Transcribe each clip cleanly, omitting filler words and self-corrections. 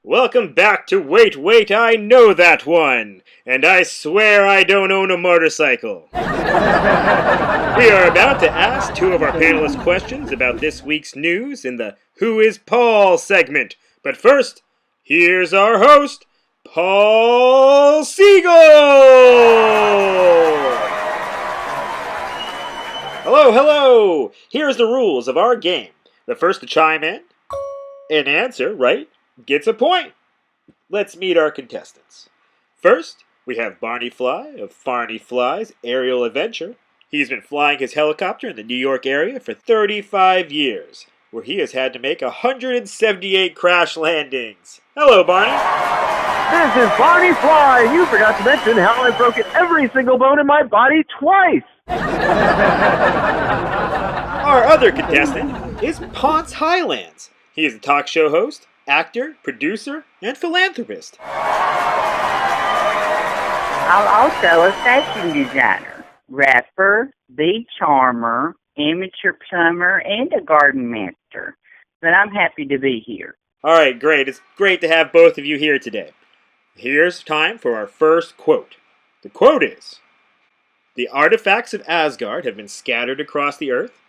Welcome back to Wait, I Know That One! And I swear I don't own a motorcycle. We are about to ask two of our panelists questions about this week's news in the Who is Paul segment. But first, here's our host, Paul Siegel! Hello! Here's the rules of our game. The first to chime in and answer, right, gets a point. Let's meet our contestants. First, we have Barney Fly of Farney Fly's Aerial Adventure. He's been flying his helicopter in the New York area for 35 years, where he has had to make 178 crash landings. Hello, Barney. This is Barney Fly, and you forgot to mention how I've broken every single bone in my body twice. Our other contestant is Ponce Highlands. He is a talk show host, actor, producer, and philanthropist. I'm also a fashion designer, rapper, bee charmer, amateur plumber, and a garden master. But I'm happy to be here. Alright, great. It's great to have both of you here today. Here's time for our first quote. The quote is, "The artifacts of Asgard have been scattered across the earth.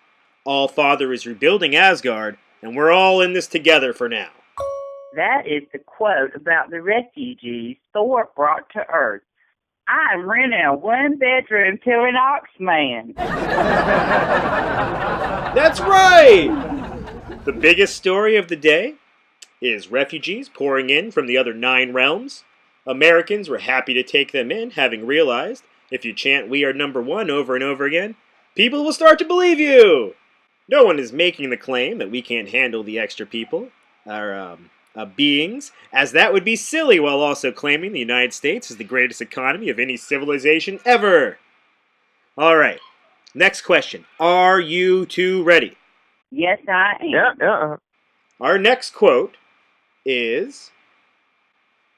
All-Father is rebuilding Asgard, and we're all in this together for now." That is the quote about the refugees Thor brought to Earth. I'm renting a one-bedroom to an Oxman. That's right! The biggest story of the day is refugees pouring in from the other 9 realms. Americans were happy to take them in, having realized if you chant "We are number one" over and over again, people will start to believe you! No one is making the claim that we can't handle the extra people, our beings, as that would be silly, while also claiming the United States is the greatest economy of any civilization ever. Alright, next question. Are you two ready? Yes, I am. Yeah. Our next quote is,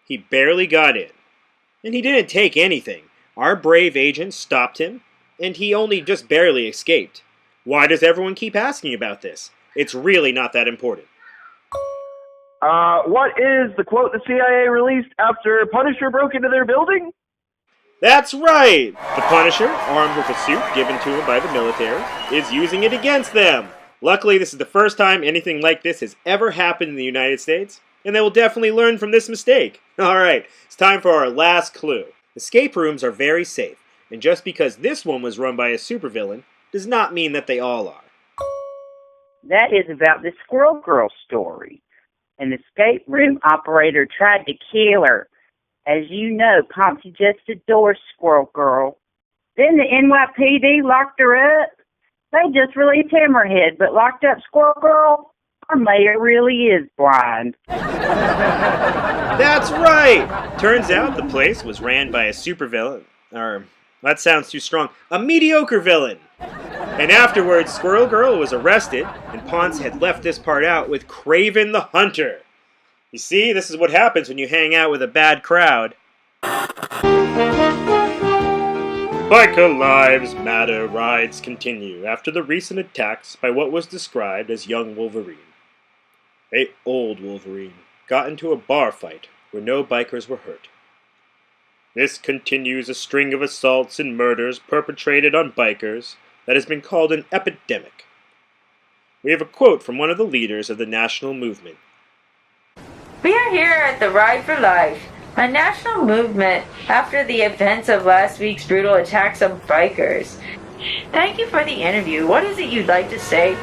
"He barely got in, and he didn't take anything. Our brave agents stopped him, and he only just barely escaped. Why does everyone keep asking about this? It's really not that important." What is the quote the CIA released after Punisher broke into their building? That's right! The Punisher, armed with a suit given to him by the military, is using it against them. Luckily, this is the first time anything like this has ever happened in the United States, and they will definitely learn from this mistake. Alright, it's time for our last clue. Escape rooms are very safe, and just because this one was run by a supervillain does not mean that they all are. That is about the Squirrel Girl story. An escape room operator tried to kill her. As you know, Ponce just adores Squirrel Girl. Then the NYPD locked her up. They just released Hammerhead, but locked up Squirrel Girl? Our mayor really is blind. That's right! Turns out the place was ran by a supervillain. Or, that sounds too strong. A mediocre villain. And afterwards, Squirrel Girl was arrested, and Ponce had left this part out with Kraven the Hunter. You see, this is what happens when you hang out with a bad crowd. Biker Lives Matter rides continue after the recent attacks by what was described as young Wolverine. Old Wolverine got into a bar fight where no bikers were hurt. This continues a string of assaults and murders perpetrated on bikers that has been called an epidemic. We have a quote from one of the leaders of the national movement. "We are here at the Ride for Life, a national movement after the events of last week's brutal attacks on bikers. Thank you for the interview. What is it you'd like to say?"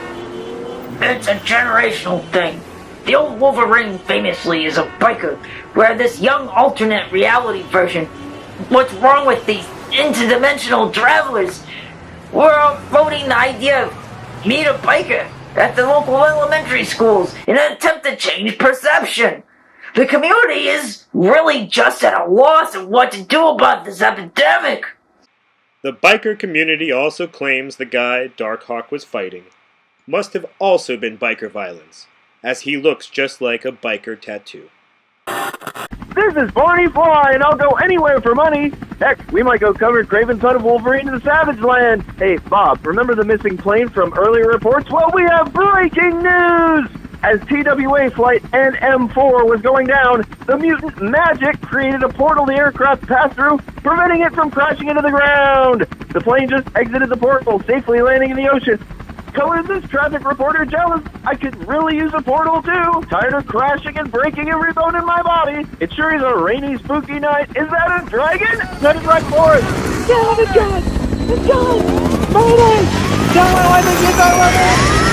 "It's a generational thing. The old Wolverine famously is a biker, where this young alternate reality version. What's wrong with these interdimensional travelers? We're voting the idea of meet a biker at the local elementary schools in an attempt to change perception. The community is really just at a loss of what to do about this epidemic." The biker community also claims the guy Darkhawk was fighting must have also been biker violence, as he looks just like a biker tattoo. This is Barney Fly, and I'll go anywhere for money. Heck, we might go cover Kraven's Son of Wolverine to the Savage Land. Hey, Bob, remember the missing plane from earlier reports? Well, we have breaking news! As TWA flight NM4 was going down, the mutant magic created a portal the aircraft passed through, preventing it from crashing into the ground. The plane just exited the portal, safely landing in the ocean. Coincidence, traffic reporter jealous. I could really use a portal too. Tired of crashing and breaking every bone in my body. It sure is a rainy, spooky night. Is that a dragon? Headed right for it. Yeah, it's gone! It's gone! Mayday! Tell my wife to get my weapon!